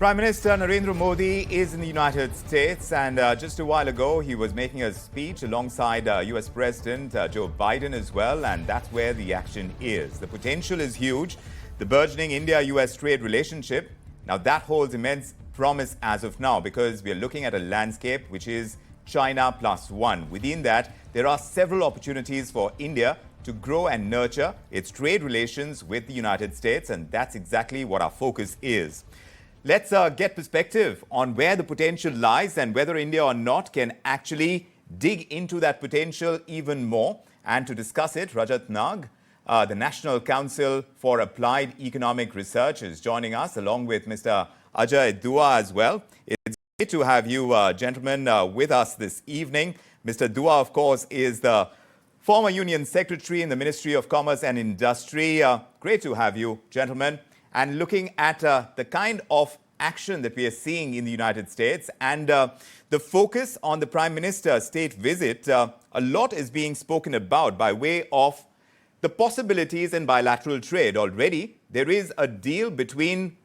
Prime Minister Narendra Modi is in the United States, and just a while ago he was making a speech alongside US President Joe Biden as well, and that's where the action is. The potential is huge. The burgeoning India-US trade relationship, now that holds immense promise as of now, because we are looking at a landscape which is China +1. Within that, there are several opportunities for India to grow and nurture its trade relations with the United States, and that's exactly what our focus is. Let's get perspective on where the potential lies and whether India or not can actually dig into that potential even more. And to discuss it, Rajat Nag, the National Council for Applied Economic Research, is joining us, along with Mr. Ajay Dua as well. It's great to have you gentlemen with us this evening. Mr. Dua, of course, is the former Union Secretary in the Ministry of Commerce and Industry. Great to have you, gentlemen. And looking at the kind of action that we are seeing in the United States and the focus on the Prime Minister's state visit, a lot is being spoken about by way of the possibilities in bilateral trade. Already, there is a deal between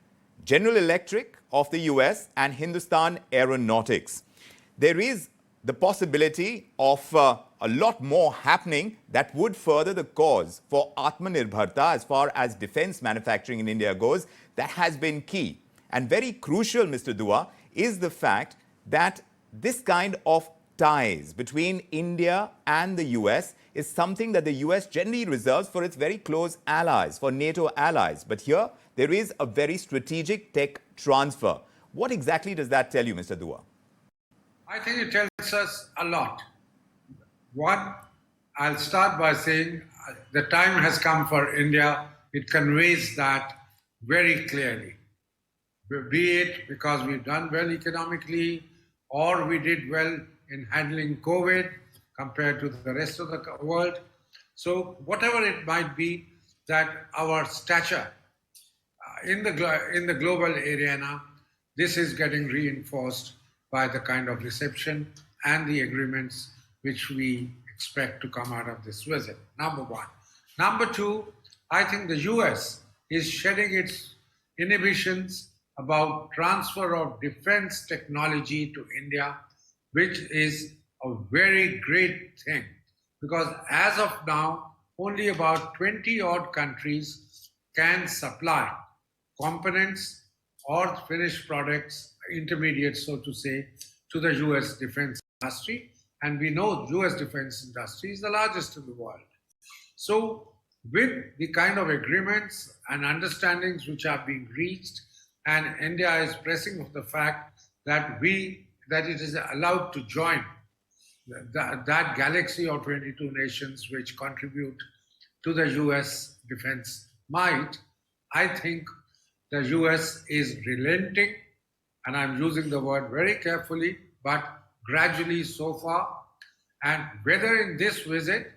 General Electric of the US and Hindustan Aeronautics. There is the possibility of a lot more happening that would further the cause for Atmanirbharta as far as defense manufacturing in India goes. That has been key. And very crucial, Mr. Dua, is the fact that this kind of ties between India and the US is something that the US generally reserves for its very close allies, for NATO allies. But here, there is a very strategic tech transfer. What exactly does that tell you, Mr. Dua? I think it tells us a lot. One, I'll start by saying the time has come for India. It conveys that very clearly. Be it because we've done well economically, or we did well in handling COVID compared to the rest of the world. So whatever it might be, that our stature in the global arena, this is getting reinforced by the kind of reception and the agreements which we expect to come out of this visit, number one. Number two, I think the US is shedding its inhibitions about transfer of defense technology to India, which is a very great thing, because as of now, only about 20 odd countries can supply components or finished products, intermediate, so to say, to the US defense industry. And we know US defense industry is the largest in the world. So with the kind of agreements and understandings which are being reached, and India is pressing of the fact that it is allowed to join that galaxy of 22 nations which contribute to the US defense might, I think the US is relenting, and I'm using the word very carefully, but gradually so far. And whether in this visit,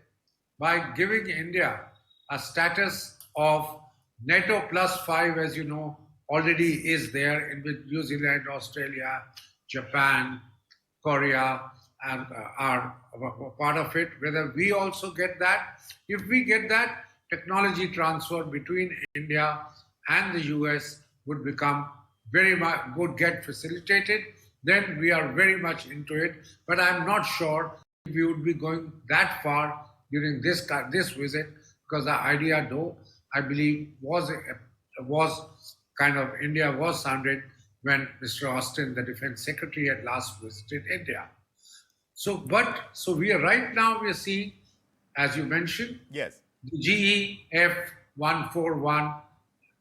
by giving India a status of NATO +5, as you know, already is there in with New Zealand, Australia, Japan, Korea, and are part of it. Whether we also get that, if we get that, technology transfer between India and the US would become very much, would get facilitated, then we are very much into it. But I'm not sure if we would be going that far during this visit, because the idea, though, I believe, was kind of India was sounded when Mr. Austin, the Defense Secretary, had last visited India. So we are right now, we are seeing, as you mentioned, yes, the GE-F141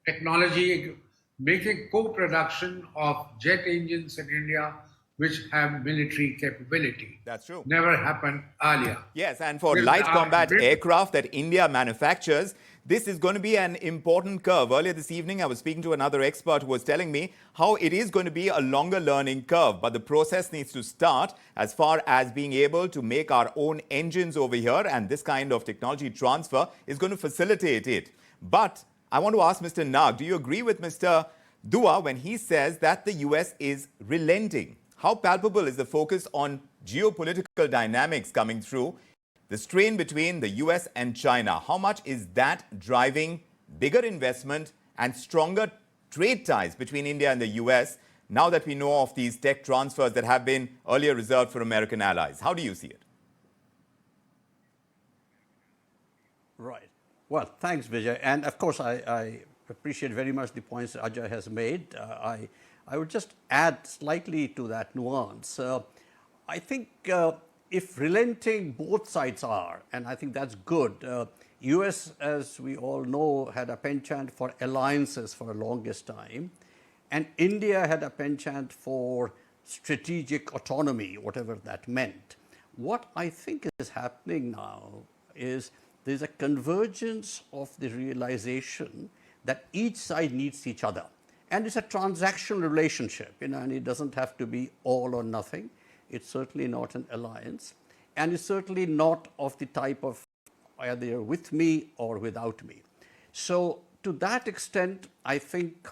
technology, making co-production of jet engines in India which have military capability. That's true. Never happened earlier. Yes, and for light combat aircraft that India manufactures, this is going to be an important curve. Earlier this evening, I was speaking to another expert who was telling me how it is going to be a longer learning curve, but the process needs to start as far as being able to make our own engines over here, and this kind of technology transfer is going to facilitate it. But I want to ask Mr. Nag, do you agree with Mr. Dua when he says that the US is relenting? How palpable is the focus on geopolitical dynamics coming through? The strain between the US and China, how much is that driving bigger investment and stronger trade ties between India and the US now that we know of these tech transfers that have been earlier reserved for American allies? How do you see it? Right. Well, thanks, Vijay. And of course, I appreciate very much the points Ajay has made. I would just add slightly to that nuance. I think if relenting both sides are, and I think that's good. US, as we all know, had a penchant for alliances for the longest time. And India had a penchant for strategic autonomy, whatever that meant. What I think is happening now is there's a convergence of the realization that each side needs each other. And it's a transactional relationship, and it doesn't have to be all or nothing. It's certainly not an alliance. And it's certainly not of the type of either you're with me or without me. So to that extent, I think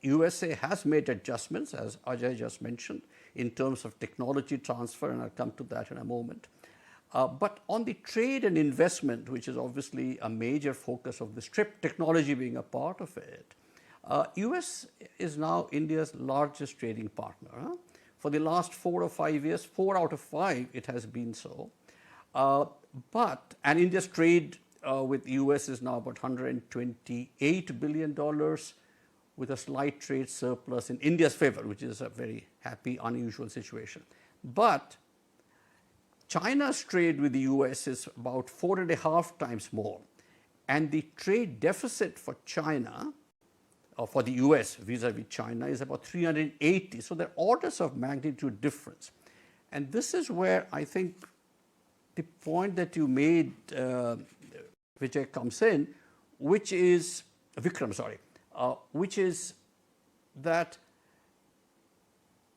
USA has made adjustments, as Ajay just mentioned, in terms of technology transfer, and I'll come to that in a moment. But on the trade and investment, which is obviously a major focus of this trip, technology being a part of it, US is now India's largest trading partner. For the last 4 or 5 years, 4 out of 5, it has been so. And India's trade with the US is now about $128 billion, with a slight trade surplus in India's favor, which is a very happy, unusual situation. But China's trade with the US is about 4.5 times more. And the trade deficit for China, or for the US vis-a-vis China, is about 380. So there are orders of magnitude difference. And this is where I think the point that you made, Vijay, comes in, which is, Vikram, sorry, which is that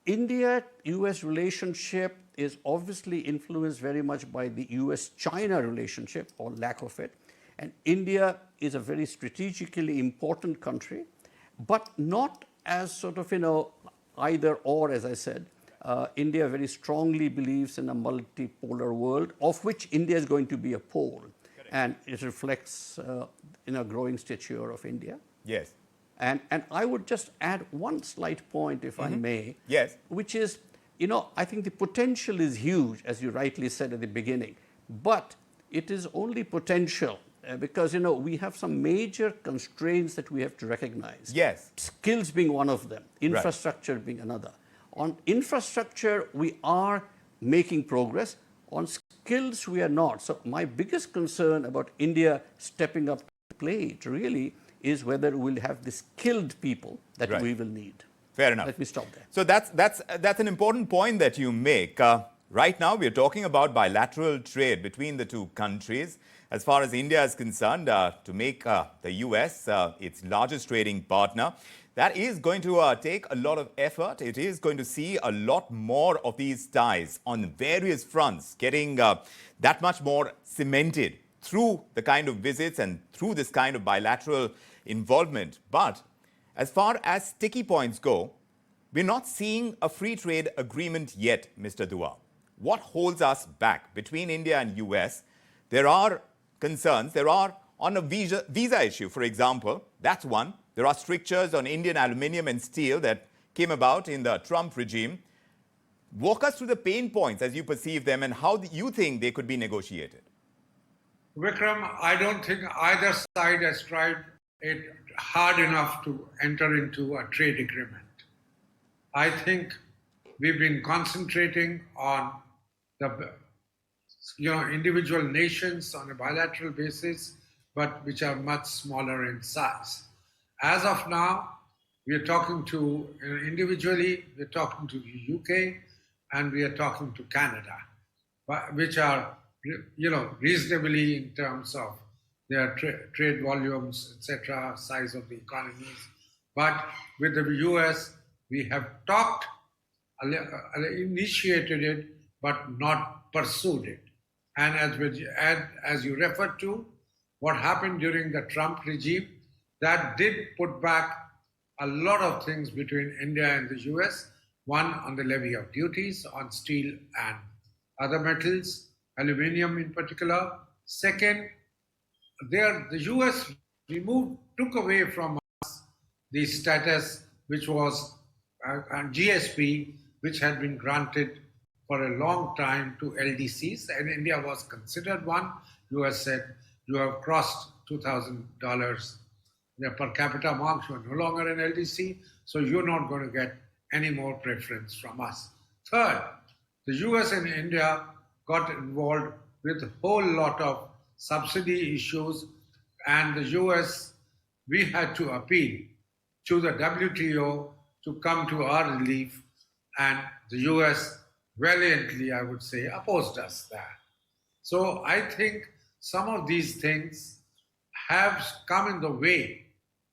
India-US relationship is obviously influenced very much by the US-China relationship, or lack of it. And India is a very strategically important country, but not as sort of, either or, as I said. India very strongly believes in a multipolar world, of which India is going to be a pole. Correct. And it reflects in a growing stature of India. Yes. And I would just add one slight point, if I may. Yes. Which is, I think the potential is huge, as you rightly said at the beginning. But it is only potential because, we have some major constraints that we have to recognize. Yes. Skills being one of them, infrastructure being another. On infrastructure, we are making progress. On skills, we are not. So my biggest concern about India stepping up to the plate really is whether we'll have the skilled people that we will need. Fair enough. Let me stop there. So that's an important point that you make. Right now, we're talking about bilateral trade between the two countries. As far as India is concerned, to make the US its largest trading partner, that is going to take a lot of effort. It is going to see a lot more of these ties on various fronts getting that much more cemented through the kind of visits and through this kind of bilateral involvement. But as far as sticky points go, we're not seeing a free trade agreement yet, Mr. Dua. What holds us back between India and US? There are concerns. There are on a visa issue, for example. That's one. There are strictures on Indian aluminium and steel that came about in the Trump regime. Walk us through the pain points as you perceive them and how you think they could be negotiated. Vikram, I don't think either side has tried it hard enough to enter into a trade agreement. I think we've been concentrating on the individual nations on a bilateral basis, but which are much smaller in size. As of now, we are talking to, individually, we're talking to the UK and we are talking to Canada, which are, reasonably in terms of their trade volumes, etc., size of the economies. But with the US, we have talked, initiated it, but not pursued it. And as you referred to, what happened during the Trump regime, that did put back a lot of things between India and the US. One, on the levy of duties on steel and other metals, aluminium in particular. Second, the US took away from us the status which was and GSP, which had been granted for a long time to LDCs, and India was considered one. US said, you have crossed $2,000 the per capita mark, you are no longer an LDC, so you're not going to get any more preference from us. Third, the US and India got involved with a whole lot of subsidy issues, and the US, we had to appeal to the WTO to come to our relief, and the US valiantly, I would say, opposed us there. So I think some of these things have come in the way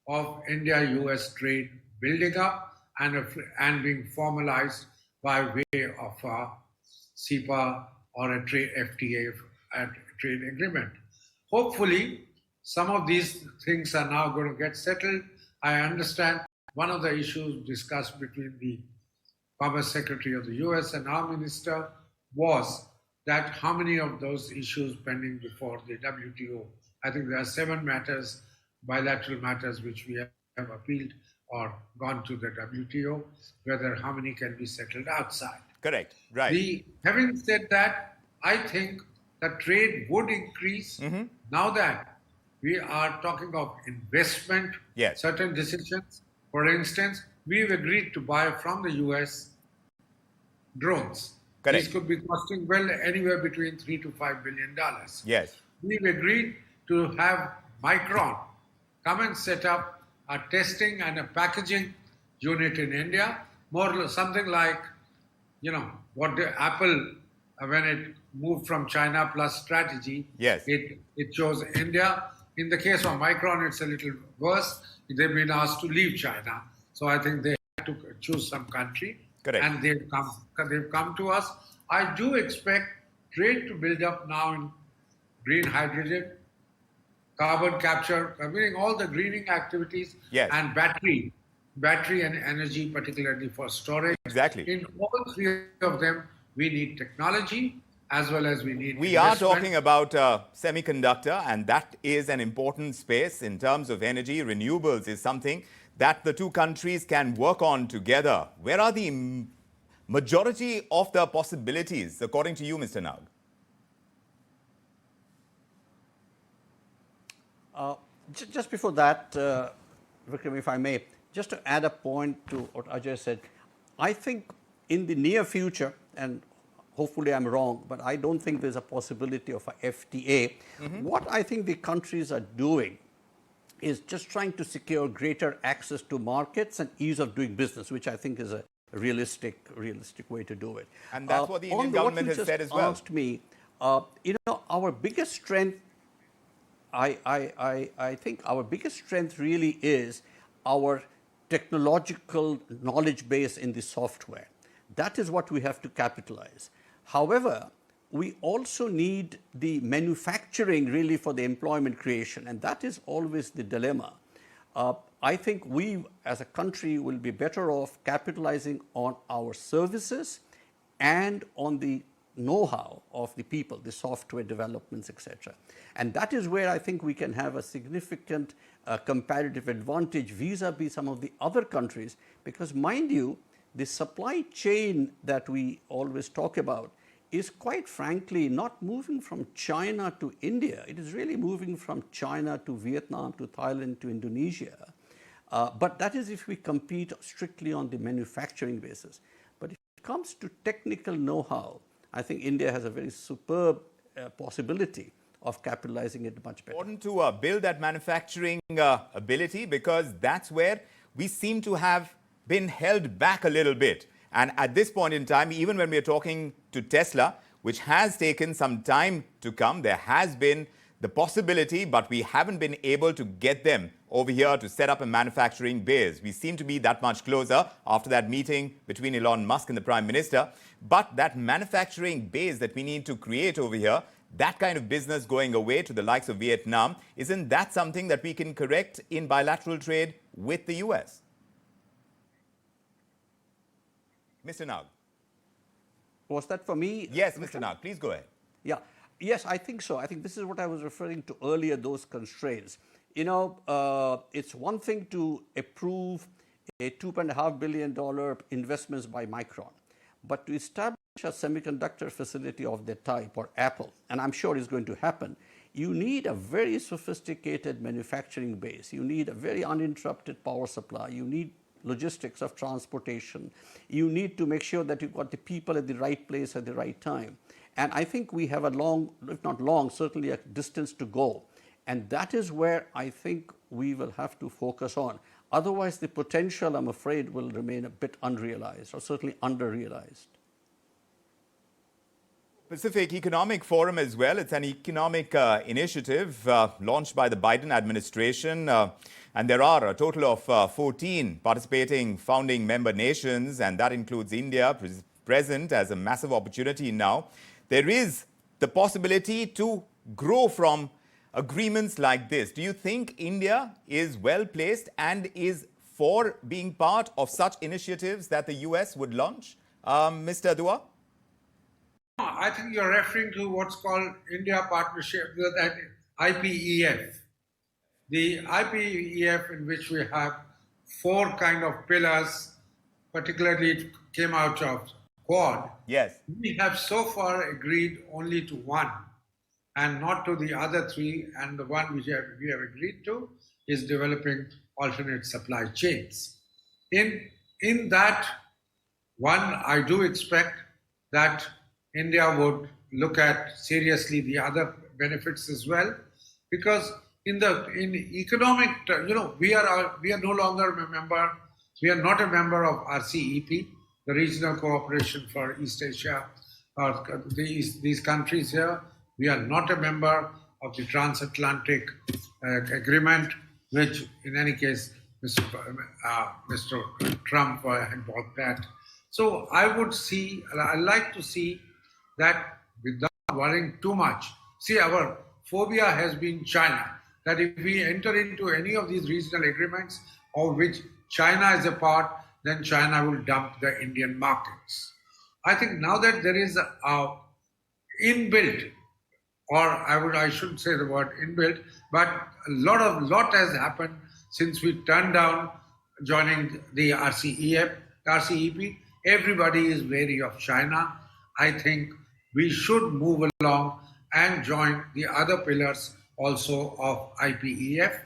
of India-US trade building up and being formalized by way of a CEPA or a trade FTA, a trade agreement. Hopefully, some of these things are now going to get settled. I understand one of the issues discussed between the Commerce Secretary of the US and our minister was that how many of those issues pending before the WTO. I think there are 7 matters, bilateral matters, which we have appealed or gone to the WTO, whether how many can be settled outside. Correct, right. Having said that, I think that trade would increase now that we are talking of investment, Yes. certain decisions. For instance, we've agreed to buy from the US drones. Correct. These could be costing well anywhere between $3 to $5 billion. Yes. We've agreed to have Micron come and set up a testing and a packaging unit in India, something like, what the Apple, when it moved from China plus strategy, Yes. it chose India. In the case of Micron, it's a little worse. They've been asked to leave China. So I think they had to choose some country. Correct. And they've come to us. I do expect trade to build up now in green hydrogen, carbon capture, covering all the greening activities, Yes. and battery and energy, particularly for storage. Exactly. In all 3 of them, we need technology as well as we need We are investment. talking about semiconductor, and that is an important space in terms of energy. Renewables is something that the 2 countries can work on together. Where are the majority of the possibilities, according to you, Mr. Nag? Just before that, Vikram, if I may, just to add a point to what Ajay said, I think in the near future, and hopefully I'm wrong, but I don't think there's a possibility of a FTA. What I think the countries are doing is just trying to secure greater access to markets and ease of doing business, which I think is a realistic way to do it. And that's what the Indian government has said as well. Asked me, our biggest strength, I think our biggest strength really is our technological knowledge base in the software. That is what we have to capitalize. However, we also need the manufacturing really for the employment creation, and that is always the dilemma. I think we as a country will be better off capitalizing on our services and on the know-how of the people, the software developments, etc. And that is where I think we can have a significant comparative advantage vis-a-vis some of the other countries, because mind you, the supply chain that we always talk about is quite frankly not moving from China to India. It is really moving from China to Vietnam to Thailand to Indonesia. But that is if we compete strictly on the manufacturing basis. But if it comes to technical know-how, I think India has a very superb possibility of capitalizing it much better. Important to build that manufacturing ability, because that's where we seem to have been held back a little bit. And at this point in time, even when we're talking to Tesla, which has taken some time to come, there has been the possibility, but we haven't been able to get them over here to set up a manufacturing base. We seem to be that much closer after that meeting between Elon Musk and the Prime Minister. But that manufacturing base that we need to create over here, that kind of business going away to the likes of Vietnam, isn't that something that we can correct in bilateral trade with the US? Mr. Nag. Was that for me? Yes, Mr. Nag, please go ahead. Yeah. Yes, I think so. I think this is what I was referring to earlier, those constraints. It's one thing to approve a $2.5 billion investments by Micron. But to establish a semiconductor facility of that type, or Apple, and I'm sure it's going to happen, you need a very sophisticated manufacturing base. You need a very uninterrupted power supply. You need logistics of transportation. You need to make sure that you've got the people at the right place at the right time. And I think we have a long, if not long, certainly a distance to go. And that is where I think we will have to focus on. Otherwise, the potential, I'm afraid, will remain a bit unrealized, or certainly under-realized. Pacific Economic Forum as well. It's an economic initiative launched by the Biden administration. And there are a total of 14 participating founding member nations, and that includes India, present as a massive opportunity now. There is the possibility to grow from agreements like this. Do you think India is well placed and is for being part of such initiatives that the US would launch? Mr. Dua? I think you're referring to what's called India Partnership, that IPEF. The IPEF, in which we have four kind of pillars, particularly it came out of Quad. Yes. We have so far agreed only to one and not to the other three, and the one which we have agreed to is developing alternate supply chains. In that one, I do expect that India would look at seriously the other benefits as well, because in economic, we are no longer a member. We are not a member of RCEP, the Regional Cooperation for East Asia, or these countries here. We are not a member of the Transatlantic Agreement, which, in any case, Mr. Trump had bought that. So I like to see that without worrying too much. See, our phobia has been China, that if we enter into any of these regional agreements of which China is a part, then China will dump the Indian markets. I think now that there is a inbuilt, or I shouldn't say the word inbuilt, but a lot has happened since we turned down joining the RCEP. Everybody is wary of China. I think we should move along and join the other pillars also of IPEF.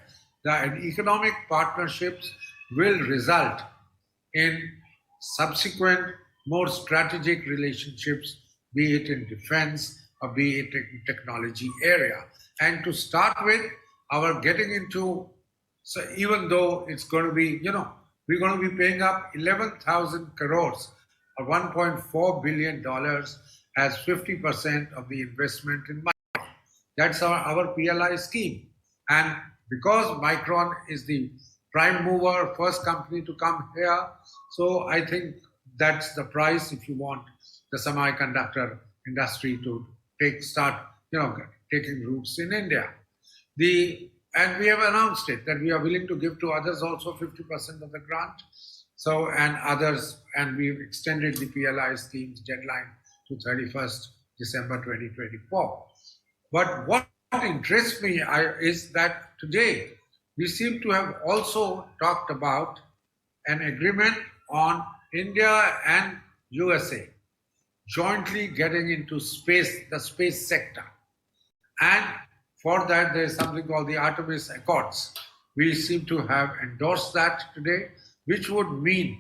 The economic partnerships will result in subsequent more strategic relationships, be it in defense or be it in technology area. And to start with, our getting into, so even though it's going to be, we're going to be paying up 11,000 crores or $1.4 billion as 50% of the investment in Micron. That's our PLI scheme. And because Micron is the prime mover, first company to come here, so I think that's the price if you want the semiconductor industry to start taking roots in India. And we have announced it, that we are willing to give to others also 50% of the grant. So, and others, and we've extended the PLI scheme's deadline to 31st December 2024. But what interests me is that today we seem to have also talked about an agreement on India and USA jointly getting into space, the space sector. And for that, there is something called the Artemis Accords. We seem to have endorsed that today, which would mean,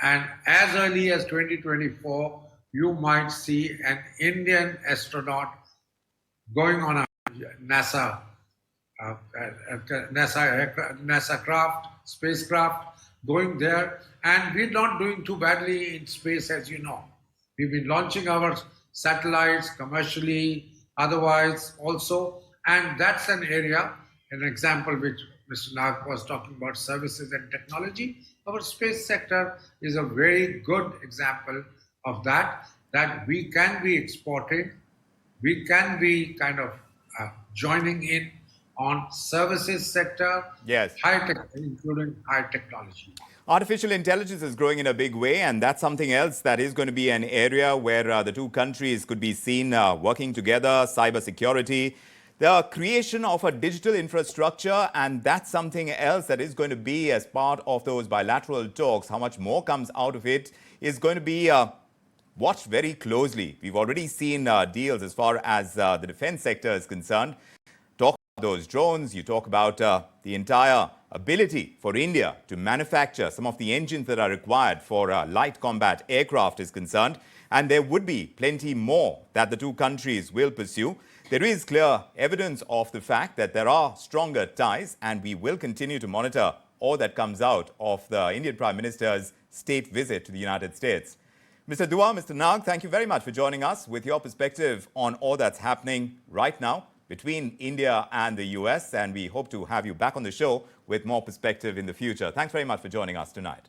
and as early as 2024, you might see an Indian astronaut going on a NASA craft, spacecraft, going there. And we're not doing too badly in space, as you know. We've been launching our satellites commercially, otherwise also. And that's an area, an example which Mr. Nag was talking about, services and technology. Our space sector is a very good example of that we can be exporting, we can be kind of joining in on services sector, yes, high tech, including high technology. Artificial intelligence is growing in a big way, and that's something else that is going to be an area where the two countries could be seen working together, cybersecurity. The creation of a digital infrastructure, and that's something else that is going to be as part of those bilateral talks. How much more comes out of it is going to be watched very closely. We've already seen deals as far as the defense sector is concerned. Talk about those drones, you talk about the entire ability for India to manufacture some of the engines that are required for light combat aircraft is concerned. And there would be plenty more that the two countries will pursue. There is clear evidence of the fact that there are stronger ties, and we will continue to monitor all that comes out of the Indian Prime Minister's state visit to the United States. Mr. Dua, Mr. Nag, thank you very much for joining us with your perspective on all that's happening right now between India and the US, and we hope to have you back on the show with more perspective in the future. Thanks very much for joining us tonight.